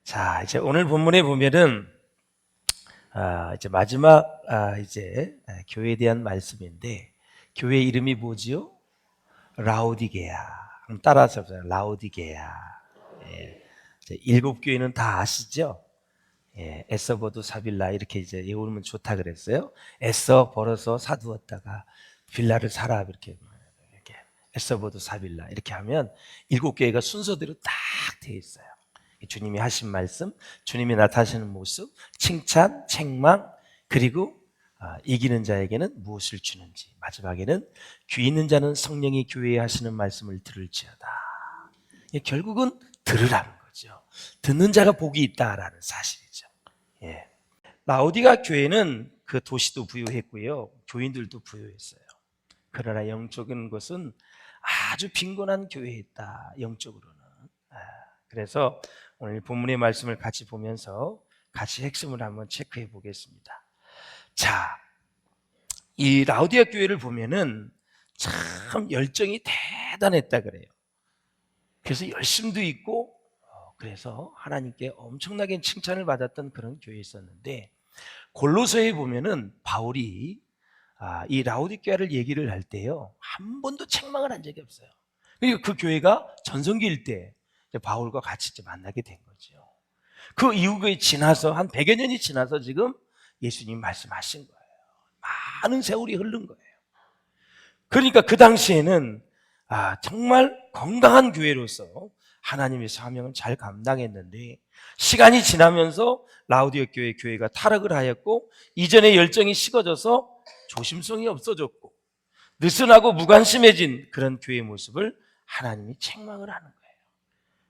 자, 이제 오늘 본문에 보면은 이제 마지막 교회에 대한 말씀인데 교회 이름이 뭐지요? 라오디게아. 한번 따라서 보세요. 라오디게아. 예. 이제 일곱 교회는 다 아시죠? 예, 애써 버도 사빌라 이렇게 이제 외우면 좋다 그랬어요. 애써 벌어서 사두었다가 빌라를 사라 이렇게 애써 버도 사빌라 이렇게 하면 일곱 교회가 순서대로 딱 되어 있어요. 주님이 하신 말씀, 주님이 나타나시는 모습, 칭찬, 책망, 그리고 이기는 자에게는 무엇을 주는지, 마지막에는 귀 있는 자는 성령이 교회에 하시는 말씀을 들을지어다. 결국은 들으라는 거죠. 듣는 자가 복이 있다라는 사실이죠. 예. 라오디가 교회는 그 도시도 부유했고요, 교인들도 부유했어요. 그러나 영적인 것은 아주 빈곤한 교회였다. 영적으로는. 그래서 오늘 본문의 말씀을 같이 보면서 같이 핵심을 한번 체크해 보겠습니다. 자, 이 라오디아 교회를 보면은 참 열정이 대단했다 그래요. 그래서 열심도 있고 그래서 하나님께 엄청나게 칭찬을 받았던 그런 교회였었는데, 골로새에 보면은 바울이 이 라오디게아를 얘기를 할 때요 한 번도 책망을 한 적이 없어요. 그러니까 그 교회가 전성기일 때 바울과 같이 만나게 된 거죠. 그 이후에 지나서 한 100여 년이 지나서 지금 예수님 말씀하신 거예요. 많은 세월이 흐른 거예요. 그러니까 그 당시에는 정말 건강한 교회로서 하나님의 사명을 잘 감당했는데, 시간이 지나면서 라오디아 교회가 타락을 하였고 이전의 열정이 식어져서 조심성이 없어졌고 느슨하고 무관심해진 그런 교회의 모습을 하나님이 책망을 하는 거예요.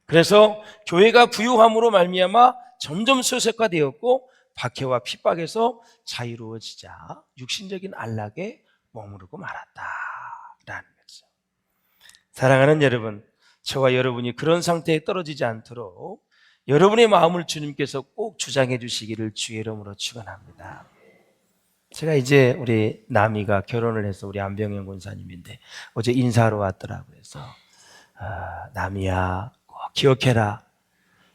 그래서 교회가 부유함으로 말미암아 점점 소색화되었고 박해와 핍박에서 자유로워지자 육신적인 안락에 머무르고 말았다라는 거죠. 사랑하는 여러분, 저와 여러분이 그런 상태에 떨어지지 않도록 여러분의 마음을 주님께서 꼭 주장해 주시기를 주의 이름으로 축원합니다. 제가 이제 우리 남이가 결혼을 해서 우리 안병현 권사님인데 어제 인사하러 왔더라고요. 그래서 남이야 꼭 기억해라.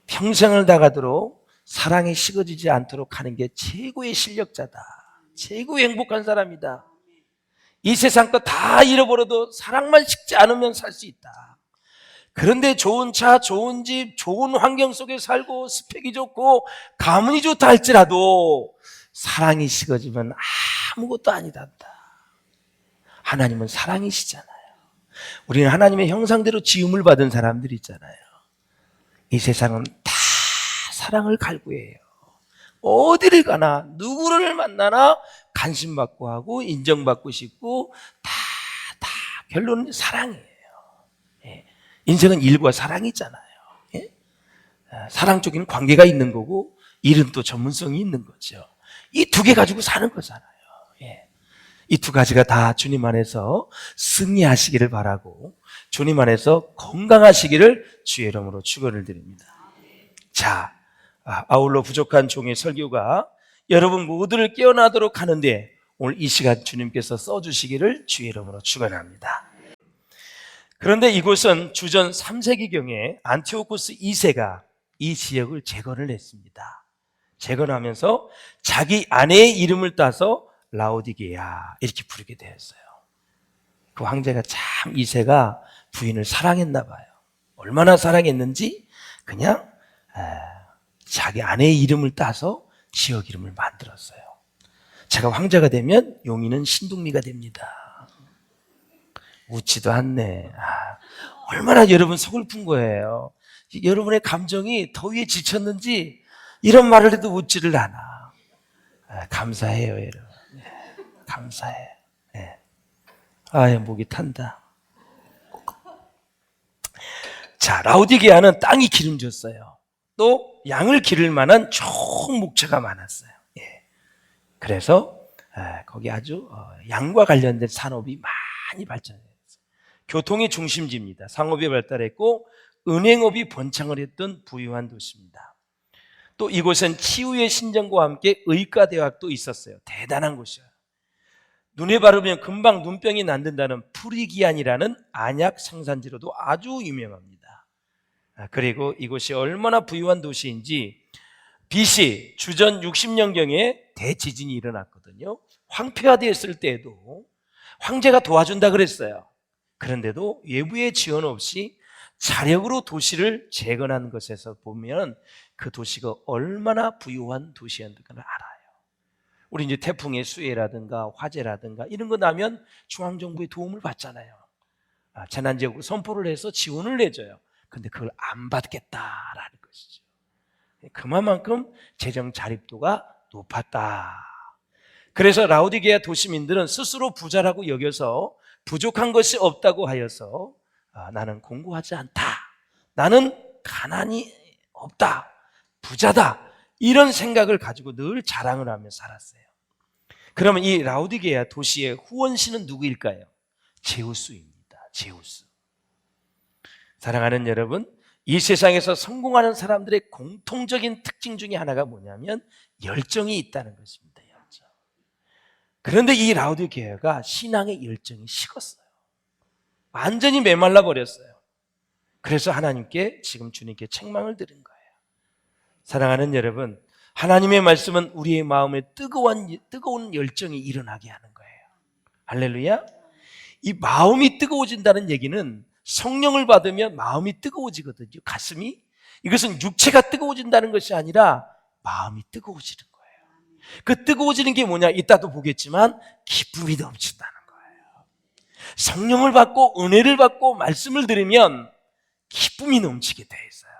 평생을 다가도록 사랑이 식어지지 않도록 하는 게 최고의 실력자다. 최고의 행복한 사람이다. 이 세상 거 다 잃어버려도 사랑만 식지 않으면 살 수 있다. 그런데 좋은 차, 좋은 집, 좋은 환경 속에 살고 스펙이 좋고 가문이 좋다 할지라도 사랑이 식어지면 아무것도 아니단다. 하나님은 사랑이시잖아요. 우리는 하나님의 형상대로 지음을 받은 사람들이 있잖아요. 이 세상은 다 사랑을 갈구해요. 어디를 가나 누구를 만나나 관심받고 하고 인정받고 싶고 다 결론은 사랑이에요. 예. 인생은 일과 사랑이잖아요. 예? 사랑 쪽에는 관계가 있는 거고 일은 또 전문성이 있는 거죠. 이 두 개 가지고 사는 거잖아요. 예. 이 두 가지가 다 주님 안에서 승리하시기를 바라고 주님 안에서 건강하시기를 주의 이름으로 축원을 드립니다. 자, 아울러 부족한 종의 설교가 여러분 모두를 깨어나도록 하는데 오늘 이 시간 주님께서 써주시기를 주의 이름으로 축원합니다. 그런데 이곳은 주전 3세기경에 안티오코스 2세가 이 지역을 재건을 했습니다. 재건하면서 자기 아내의 이름을 따서 라오디게아 이렇게 부르게 되었어요. 그 황제가 참 2세가 부인을 사랑했나 봐요. 얼마나 사랑했는지 그냥 자기 아내의 이름을 따서 지역 이름을 만들었어요. 제가 황제가 되면 용인은 신동리가 됩니다. 웃지도 않네. 얼마나 여러분 서글픈 거예요. 여러분의 감정이 더위에 지쳤는지 이런 말을 해도 웃지를 않아. 감사해요, 여러분. 감사해. 네. 목이 탄다. 자, 라오디게아는 땅이 기름졌어요. 또 양을 기를 만한 좋은 목재가 많았어요. 예. 그래서 거기 아주 양과 관련된 산업이 많이 발전했어요. 교통의 중심지입니다. 상업이 발달했고 은행업이 번창을 했던 부유한 도시입니다. 또 이곳은 치유의 신정과 함께 의과대학도 있었어요. 대단한 곳이에요. 눈에 바르면 금방 눈병이 낫는다는 프리기안이라는 안약 생산지로도 아주 유명합니다. 그리고 이곳이 얼마나 부유한 도시인지 BC 주전 60년경에 대지진이 일어났거든요. 황폐화되었을 때에도 황제가 도와준다 그랬어요. 그런데도 외부의 지원 없이 자력으로 도시를 재건한 것에서 보면 그 도시가 얼마나 부유한 도시였는지를 알아요. 우리 이제 태풍의 수해라든가 화재라든가 이런 거 나면 중앙정부의 도움을 받잖아요. 재난지역으로 선포를 해서 지원을 내줘요. 근데 그걸 안 받겠다라는 것이죠. 그만큼 재정 자립도가 높았다. 그래서 라오디게아 도시민들은 스스로 부자라고 여겨서 부족한 것이 없다고 하여서 나는 공고하지 않다, 나는 가난이 없다, 부자다, 이런 생각을 가지고 늘 자랑을 하며 살았어요. 그러면 이 라오디게아 도시의 후원신은 누구일까요? 제우스입니다. 제우스. 사랑하는 여러분, 이 세상에서 성공하는 사람들의 공통적인 특징 중에 하나가 뭐냐면 열정이 있다는 것입니다. 열정. 그런데 이 라오디게아가 신앙의 열정이 식었어요. 완전히 메말라 버렸어요. 그래서 하나님께 지금 주님께 책망을 드린 거예요. 사랑하는 여러분, 하나님의 말씀은 우리의 마음에 뜨거운 열정이 일어나게 하는 거예요. 할렐루야. 이 마음이 뜨거워진다는 얘기는 성령을 받으면 마음이 뜨거워지거든요. 가슴이. 이것은 육체가 뜨거워진다는 것이 아니라 마음이 뜨거워지는 거예요. 그 뜨거워지는 게 뭐냐, 이따도 보겠지만 기쁨이 넘친다는 거예요. 성령을 받고 은혜를 받고 말씀을 들으면 기쁨이 넘치게 돼 있어요.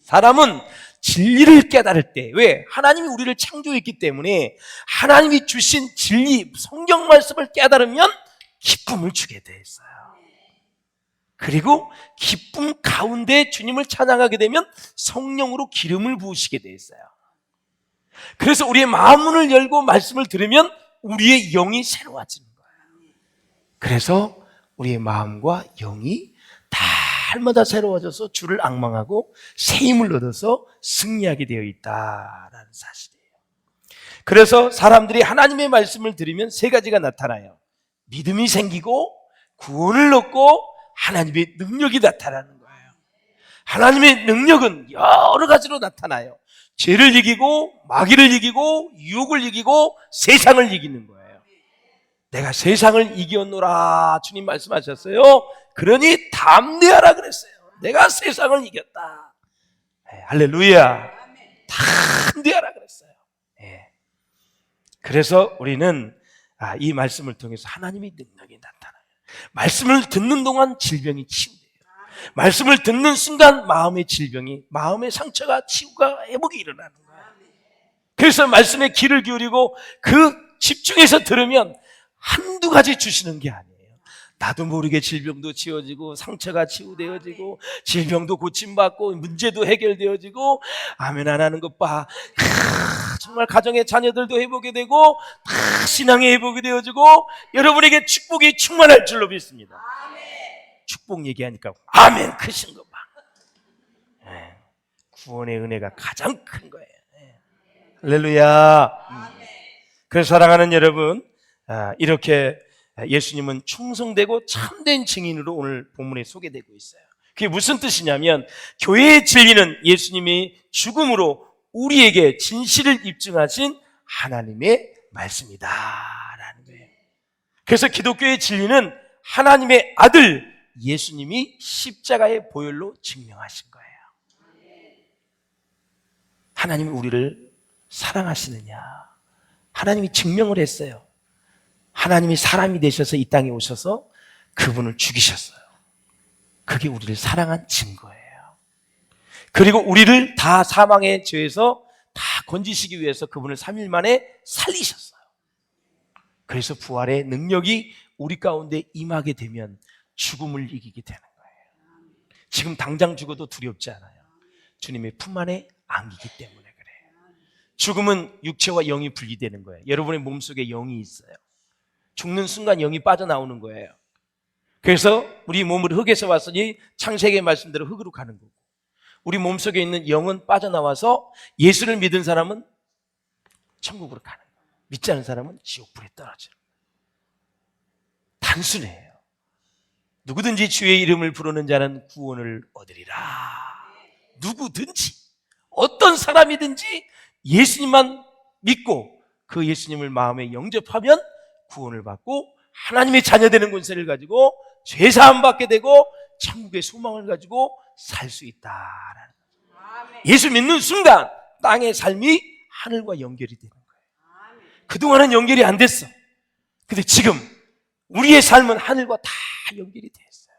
사람은 진리를 깨달을 때, 왜? 하나님이 우리를 창조했기 때문에 하나님이 주신 진리, 성경 말씀을 깨달으면 기쁨을 주게 돼 있어요. 그리고 기쁨 가운데 주님을 찬양하게 되면 성령으로 기름을 부으시게 돼 있어요. 그래서 우리의 마음 문을 열고 말씀을 들으면 우리의 영이 새로워지는 거예요. 그래서 우리의 마음과 영이 달마다 새로워져서 주를 앙망하고 새 힘을 얻어서 승리하게 되어 있다라는 사실이에요. 그래서 사람들이 하나님의 말씀을 들으면 세 가지가 나타나요. 믿음이 생기고 구원을 얻고 하나님의 능력이 나타나는 거예요. 하나님의 능력은 여러 가지로 나타나요. 죄를 이기고 마귀를 이기고 유혹을 이기고 세상을 이기는 거예요. 내가 세상을 이겼노라 주님 말씀하셨어요. 그러니 담대하라 그랬어요. 내가 세상을 이겼다. 할렐루야. 담대하라 그랬어요. 그래서 우리는 이 말씀을 통해서 하나님의 능력이 나타나요. 말씀을 듣는 동안 질병이 치유돼요. 말씀을 듣는 순간 마음의 질병이, 마음의 상처가 치유가 회복이 일어나는 거예요. 그래서 말씀에 귀를 기울이고 그 집중해서 들으면 한두 가지 주시는 게 아니에요. 나도 모르게 질병도 치워지고 상처가 치유되어지고 질병도 고침받고 문제도 해결되어지고 아멘 안 하는 것 봐. 정말 가정의 자녀들도 회복이 되고 신앙이 회복이 되어지고 여러분에게 축복이 충만할 줄로 믿습니다. 축복 얘기하니까 아멘 크신 것 봐. 구원의 은혜가 가장 큰 거예요. 할렐루야. 그래서 사랑하는 여러분, 이렇게 예수님은 충성되고 참된 증인으로 오늘 본문에 소개되고 있어요. 그게 무슨 뜻이냐면 교회의 진리는 예수님이 죽음으로 우리에게 진실을 입증하신 하나님의 말씀이다 라는 거예요. 그래서 기독교의 진리는 하나님의 아들 예수님이 십자가의 보혈로 증명하신 거예요. 하나님이 우리를 사랑하시느냐, 하나님이 증명을 했어요. 하나님이 사람이 되셔서 이 땅에 오셔서 그분을 죽이셨어요. 그게 우리를 사랑한 증거예요. 그리고 우리를 다 사망의 죄에서 다 건지시기 위해서 그분을 3일 만에 살리셨어요. 그래서 부활의 능력이 우리 가운데 임하게 되면 죽음을 이기게 되는 거예요. 지금 당장 죽어도 두렵지 않아요. 주님의 품 안에 안기기 때문에 그래요. 죽음은 육체와 영이 분리되는 거예요. 여러분의 몸속에 영이 있어요. 죽는 순간 영이 빠져나오는 거예요. 그래서 우리 몸을 흙에서 왔으니 창세기의 말씀대로 흙으로 가는 거고, 우리 몸속에 있는 영은 빠져나와서 예수를 믿은 사람은 천국으로 가는 거예요. 믿지 않은 사람은 지옥불에 떨어지는 거예요. 단순해요. 누구든지 주의 이름을 부르는 자는 구원을 얻으리라. 누구든지 어떤 사람이든지 예수님만 믿고 그 예수님을 마음에 영접하면 구원을 받고 하나님의 자녀되는 권세를 가지고 죄사함 받게 되고 천국의 소망을 가지고 살 수 있다라는 거예요. 예수 믿는 순간 땅의 삶이 하늘과 연결이 되는 거예요. 그동안은 연결이 안 됐어. 근데 지금 우리의 삶은 하늘과 다 연결이 됐어요.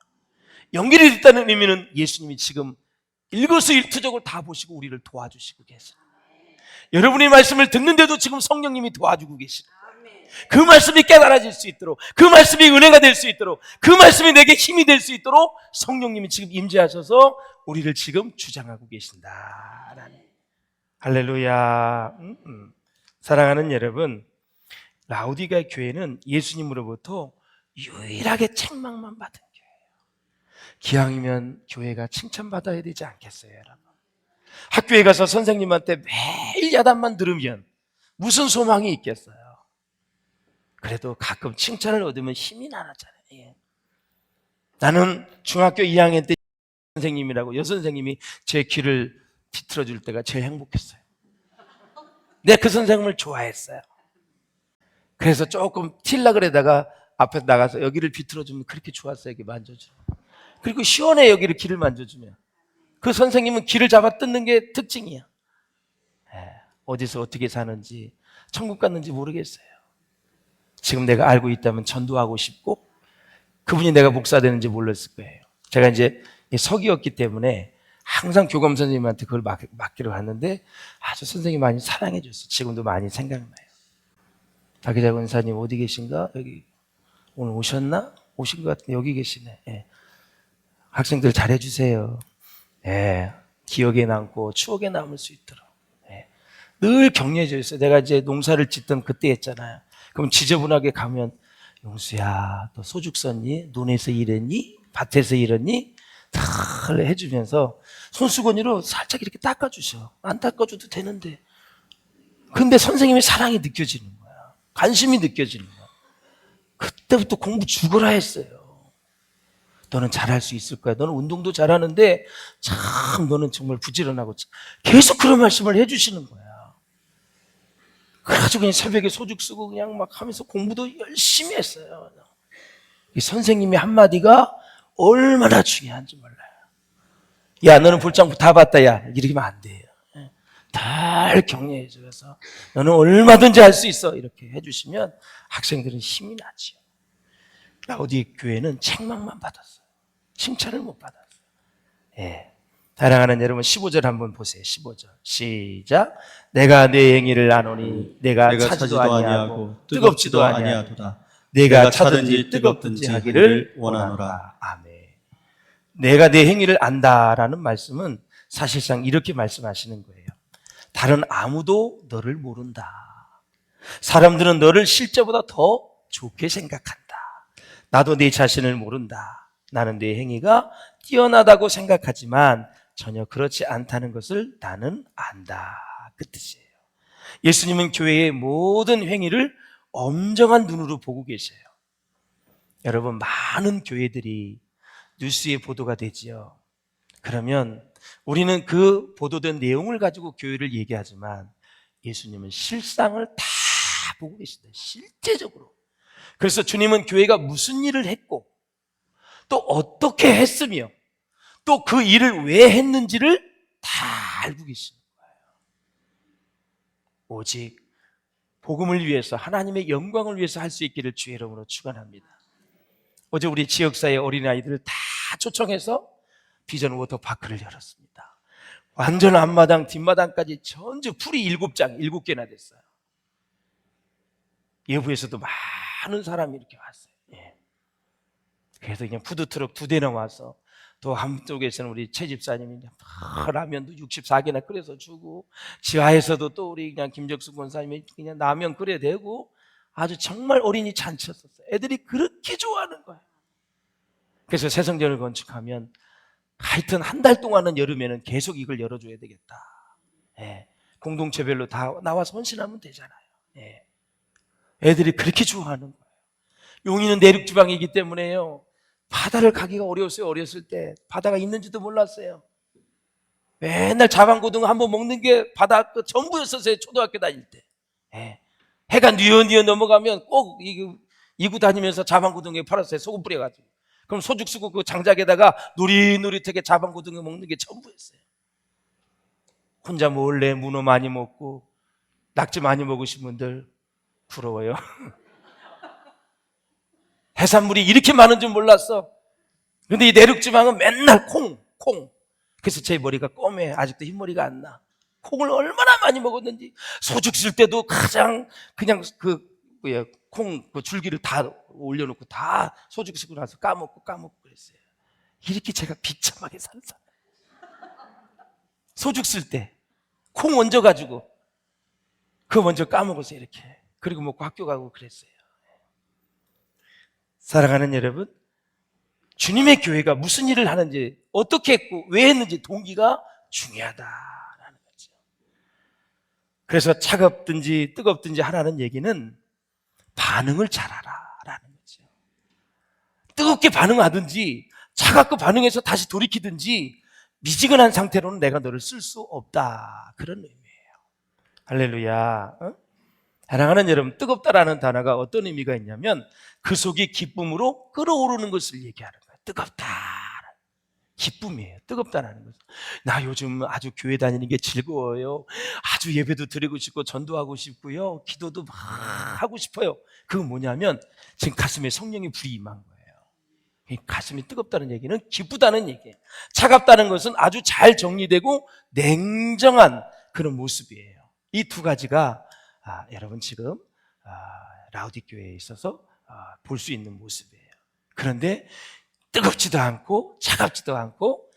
연결이 됐다는 의미는 예수님이 지금 일거수일투족을 다 보시고 우리를 도와주시고 계세요. 여러분의 말씀을 듣는데도 지금 성령님이 도와주고 계시는 거예요. 그 말씀이 깨달아질 수 있도록, 그 말씀이 은혜가 될 수 있도록, 그 말씀이 내게 힘이 될 수 있도록 성령님이 지금 임재하셔서 우리를 지금 주장하고 계신다. 할렐루야. 사랑하는 여러분, 라오디게아 교회는 예수님으로부터 유일하게 책망만 받은 교회예요. 기왕이면 교회가 칭찬받아야 되지 않겠어요, 여러분? 학교에 가서 선생님한테 매일 야단만 들으면 무슨 소망이 있겠어요? 그래도 가끔 칭찬을 얻으면 힘이 나잖아요. 예. 나는 중학교 2학년 때 선생님이라고 여선생님이 제 귀를 비틀어 줄 때가 제일 행복했어요. 내가 그 선생님을 좋아했어요. 그래서 조금 튈라 그러다가 앞에 나가서 여기를 비틀어 주면 그렇게 좋았어요. 여기 만져주면. 그리고 시원해. 여기를 귀를 만져주면. 그 선생님은 귀를 잡아 뜯는 게 특징이야. 어디서 어떻게 사는지 천국 갔는지 모르겠어요. 지금 내가 알고 있다면 전도하고 싶고 그분이 내가 목사 되는지 몰랐을 거예요. 제가 이제 석이었기 때문에 항상 교감 선생님한테 그걸 맡기로 갔는데 아주 선생님이 많이 사랑해 줬어요. 지금도 많이 생각나요. 박기자 권사님 어디 계신가? 여기 오늘 오셨나? 오신 것 같은데 여기 계시네. 예. 학생들 잘해주세요. 예. 기억에 남고 추억에 남을 수 있도록. 예. 늘 격려해 줬어요. 내가 이제 농사를 짓던 그때 했잖아요. 그럼 지저분하게 가면 용수야 너 소죽 썼니? 논에서 일했니? 밭에서 일했니? 다 해주면서 손수건으로 살짝 이렇게 닦아주셔. 안 닦아줘도 되는데. 근데 선생님의 사랑이 느껴지는 거야. 관심이 느껴지는 거야. 그때부터 공부 죽어라 했어요. 너는 잘할 수 있을 거야. 너는 운동도 잘하는데 참 너는 정말 부지런하고 계속 그런 말씀을 해주시는 거야. 그래가지고 그냥 새벽에 소죽 쓰고 그냥 막 하면서 공부도 열심히 했어요. 이 선생님의 한마디가 얼마나 중요한지 몰라요. 야, 너는 불장 다 봤다, 야. 이렇게 하면 안 돼요. 잘 격려해 주셔서 너는 얼마든지 할 수 있어. 이렇게 해주시면 학생들은 힘이 나지요. 라오디 교회는 책망만 받았어요. 칭찬을 못 받았어요. 예. 사랑하는 여러분 15절 한번 보세요. 15절 시작. 내가 내 행위를 아노니 내가 차지도 아니하고 뜨겁지도 아니하도다. 내가 차든지 뜨겁든지 하기를 원하노라. 아멘. 내가 내 행위를 안다라는 말씀은 사실상 이렇게 말씀하시는 거예요. 다른 아무도 너를 모른다. 사람들은 너를 실제보다 더 좋게 생각한다. 나도 내 자신을 모른다. 나는 내 행위가 뛰어나다고 생각하지만 전혀 그렇지 않다는 것을 나는 안다. 그 뜻이에요. 예수님은 교회의 모든 행위를 엄정한 눈으로 보고 계세요. 여러분, 많은 교회들이 뉴스에 보도가 되지요. 그러면 우리는 그 보도된 내용을 가지고 교회를 얘기하지만 예수님은 실상을 다 보고 계신다. 실제적으로. 그래서 주님은 교회가 무슨 일을 했고 또 어떻게 했으며 또 그 일을 왜 했는지를 다 알고 계시는 거예요. 오직 복음을 위해서 하나님의 영광을 위해서 할 수 있기를 주의 이름으로 축원합니다. 어제 우리 지역사회 어린아이들을 다 초청해서 비전 워터파크를 열었습니다. 완전 앞마당 뒷마당까지 전부 풀이 7장 7개나 됐어요. 예부에서도 많은 사람이 이렇게 왔어요. 예. 그래서 그냥 푸드트럭 2대나 와서 또 한쪽에서는 우리 최 집사님이 라면도 64개나 끓여서 주고 지하에서도 또 우리 그냥 김적수 권사님이 그냥 라면 끓여대고 아주 정말 어린이 잔치였었어요. 애들이 그렇게 좋아하는 거예요. 그래서 새성전을 건축하면 하여튼 한 달 동안은 여름에는 계속 이걸 열어줘야 되겠다. 예. 공동체별로 다 나와서 헌신하면 되잖아요. 예. 애들이 그렇게 좋아하는 거예요. 용인은 내륙지방이기 때문에요. 바다를 가기가 어려웠어요. 어렸을 때 바다가 있는지도 몰랐어요. 맨날 자반고등어 한번 먹는 게 바다 끝 전부였었어요. 초등학교 다닐 때. 예. 해가 뉘어 넘어가면 꼭 이구 다니면서 자반고등어 팔았어요. 소금 뿌려가지고. 그럼 소죽 쓰고 그 장작에다가 노릇노릇하게 자반고등어 먹는 게 전부였어요. 혼자 몰래 문어 많이 먹고 낙지 많이 먹으신 분들 부러워요. 해산물이 이렇게 많은 줄 몰랐어. 근데 이 내륙지방은 맨날 콩. 그래서 제 머리가 검해. 아직도 흰머리가 안 나. 콩을 얼마나 많이 먹었는지. 소죽 쓸 때도 가장 그냥 콩 그 줄기를 다 올려놓고 다 소죽 쓰고 나서 까먹고 그랬어요. 이렇게 제가 비참하게 산 사람. 소죽 쓸 때 콩 얹어가지고 그거 먼저 까먹었어요. 이렇게. 그리고 먹고 학교 가고 그랬어요. 사랑하는 여러분, 주님의 교회가 무슨 일을 하는지, 어떻게 했고 왜 했는지 동기가 중요하다라는 거죠. 그래서 차갑든지 뜨겁든지 하라는 얘기는 반응을 잘하라라는 거죠. 뜨겁게 반응하든지 차갑게 반응해서 다시 돌이키든지 미지근한 상태로는 내가 너를 쓸 수 없다, 그런 의미예요. 할렐루야. 사랑하는 여러분, 뜨겁다라는 단어가 어떤 의미가 있냐면 그 속이 기쁨으로 끓어오르는 것을 얘기하는 거예요. 뜨겁다, 기쁨이에요. 뜨겁다라는 것은. 나 요즘 아주 교회 다니는 게 즐거워요. 아주 예배도 드리고 싶고 전도하고 싶고요. 기도도 막 하고 싶어요. 그건 뭐냐면 지금 가슴에 성령의 불이 임한 거예요. 가슴이 뜨겁다는 얘기는 기쁘다는 얘기예요. 차갑다는 것은 아주 잘 정리되고 냉정한 그런 모습이에요. 이 두 가지가 여러분 지금 라우디교회에 있어서 볼 수 있는 모습이에요. 그런데 뜨겁지도 않고 차갑지도 않고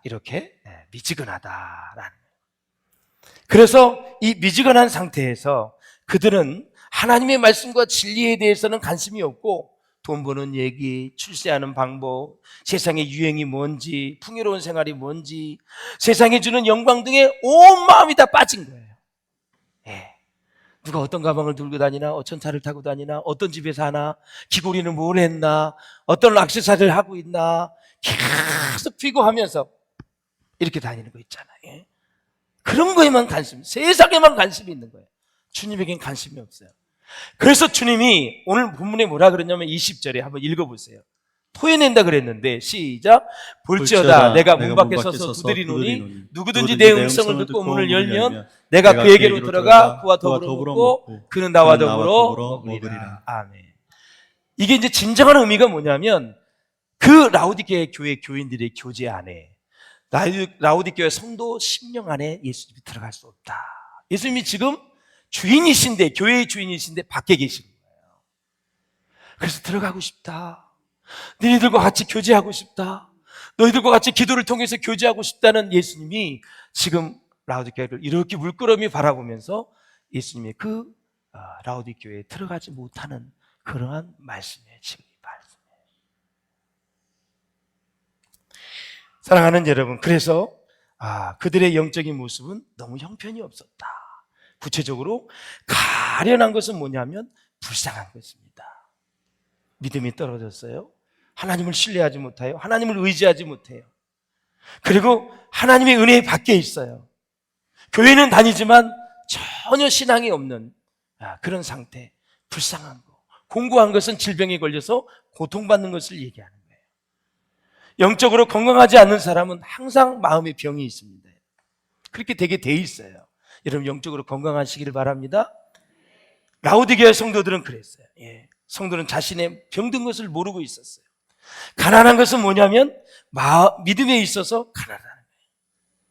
이렇게 미지근하다라는 거예요. 그래서 이 미지근한 상태에서 그들은 하나님의 말씀과 진리에 대해서는 관심이 없고 돈 버는 얘기, 출세하는 방법, 세상의 유행이 뭔지, 풍요로운 생활이 뭔지, 세상에 주는 영광 등에 온 마음이 다 빠진 거예요. 예. 누가 어떤 가방을 들고 다니나, 어떤 차를 타고 다니나, 어떤 집에 사나, 귀걸이는 뭘 했나, 어떤 액세서리를 하고 있나, 계속 비교하면서 이렇게 다니는 거 있잖아요. 예? 그런 거에만 세상에만 관심이 있는 거예요. 주님에겐 관심이 없어요. 그래서 주님이 오늘 본문에 뭐라 그랬냐면 20절에 한번 읽어보세요. 토해낸다 그랬는데 시작. 볼지어다 내가 문 밖에 서서 두드리노니 누구든지 내 음성을 듣고 문을 열면 내가 그에게로 들어가 그와 더불어 먹고 그는 나와 더불어 먹으리라. 아멘. 이게 이제 진정한 의미가 뭐냐면 그 라우디게아 교회 교인들의 교제 안에 라우디게아 성도 심령 안에 예수님이 들어갈 수 없다. 예수님이 지금 주인이신데, 교회의 주인이신데 밖에 계신 거예요. 그래서 들어가고 싶다. 너희들과 같이 교제하고 싶다. 너희들과 같이 기도를 통해서 교제하고 싶다는 예수님이 지금 라우디게아를 이렇게 물끄러미 바라보면서 예수님의 그 라우디게아에 들어가지 못하는 그러한 말씀이에요. 지금 이 말씀이에요. 사랑하는 여러분, 그래서 그들의 영적인 모습은 너무 형편이 없었다. 구체적으로 가련한 것은 뭐냐면 불쌍한 것입니다. 믿음이 떨어졌어요. 하나님을 신뢰하지 못해요. 하나님을 의지하지 못해요. 그리고 하나님의 은혜 밖에 있어요. 교회는 다니지만 전혀 신앙이 없는 그런 상태. 불쌍한 거. 공고한 것은 질병에 걸려서 고통받는 것을 얘기하는 거예요. 영적으로 건강하지 않는 사람은 항상 마음의 병이 있습니다. 그렇게 되게 돼 있어요. 여러분 영적으로 건강하시기를 바랍니다. 라우디게아 성도들은 그랬어요. 예. 성도는 자신의 병든 것을 모르고 있었어요. 가난한 것은 뭐냐면 믿음에 있어서 가난하는 거예요.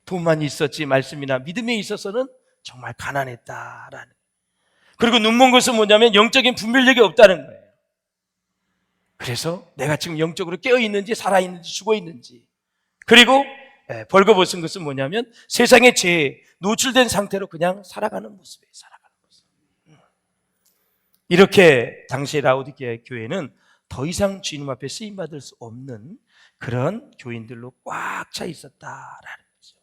돈만 있었지 말씀이나 믿음에 있어서는 정말 가난했다라는 거예요. 그리고 눈먼 것은 뭐냐면 영적인 분별력이 없다는 거예요. 그래서 내가 지금 영적으로 깨어있는지 살아있는지 죽어있는지, 그리고 벌거벗은 것은 뭐냐면 세상의 죄에 노출된 상태로 그냥 살아가는 모습이에요. 살아가는 모습. 이렇게 당시 라우디게아 교회는 더 이상 주님 앞에 쓰임받을 수 없는 그런 교인들로 꽉 차 있었다라는 거죠.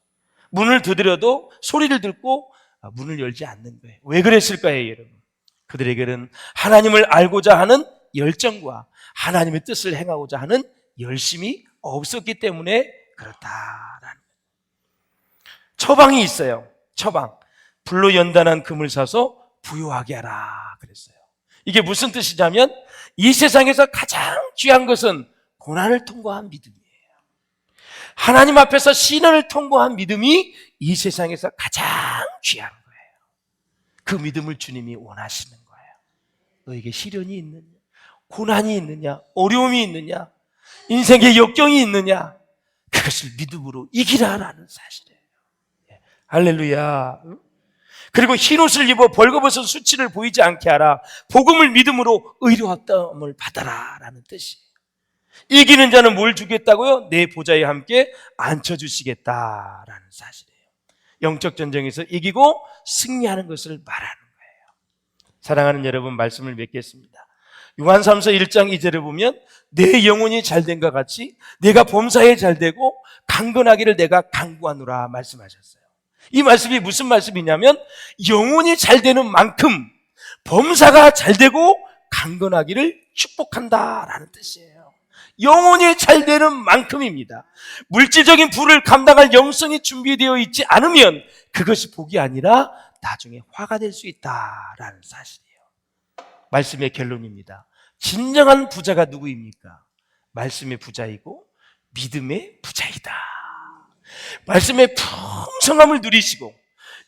문을 두드려도 소리를 듣고 문을 열지 않는 거예요. 왜 그랬을까요, 여러분? 그들에게는 하나님을 알고자 하는 열정과 하나님의 뜻을 행하고자 하는 열심이 없었기 때문에 그렇다라는 거예요. 처방이 있어요. 처방. 불로 연단한 금을 사서 부요하게 하라 그랬어요. 이게 무슨 뜻이냐면 이 세상에서 가장 귀한 것은 고난을 통과한 믿음이에요. 하나님 앞에서 시련을 통과한 믿음이 이 세상에서 가장 귀한 거예요. 그 믿음을 주님이 원하시는 거예요. 너에게 시련이 있느냐, 고난이 있느냐, 어려움이 있느냐, 인생의 역경이 있느냐, 그것을 믿음으로 이기라라는 사실이에요. 할렐루야. 그리고 흰옷을 입어 벌거벗은 수치를 보이지 않게 하라. 복음을 믿음으로 의로웠다함을 받아라라는 뜻이에요. 이기는 자는 뭘 주겠다고요? 내 보좌에 함께 앉혀주시겠다라는 사실이에요. 영적 전쟁에서 이기고 승리하는 것을 말하는 거예요. 사랑하는 여러분, 말씀을 맺겠습니다. 요한삼서 1장 2절을 보면 내 영혼이 잘된과 같이 내가 범사에 잘되고 강건하기를 내가 간구하노라 말씀하셨어요. 이 말씀이 무슨 말씀이냐면 영혼이 잘되는 만큼 범사가 잘되고 강건하기를 축복한다라는 뜻이에요. 영혼이 잘되는 만큼입니다. 물질적인 부를 감당할 영성이 준비되어 있지 않으면 그것이 복이 아니라 나중에 화가 될 수 있다라는 사실이에요. 말씀의 결론입니다. 진정한 부자가 누구입니까? 말씀의 부자이고 믿음의 부자이다. 말씀의 풍성함을 누리시고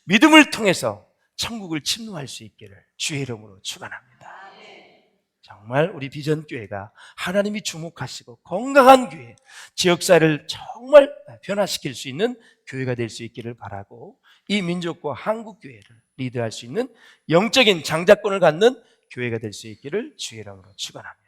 믿음을 통해서 천국을 침노할 수 있기를 주의 이름으로 축원합니다. 정말 우리 비전교회가 하나님이 주목하시고 건강한 교회, 지역사회를 정말 변화시킬 수 있는 교회가 될 수 있기를 바라고 이 민족과 한국교회를 리드할 수 있는 영적인 장자권을 갖는 교회가 될 수 있기를 주의 이름으로 축원합니다.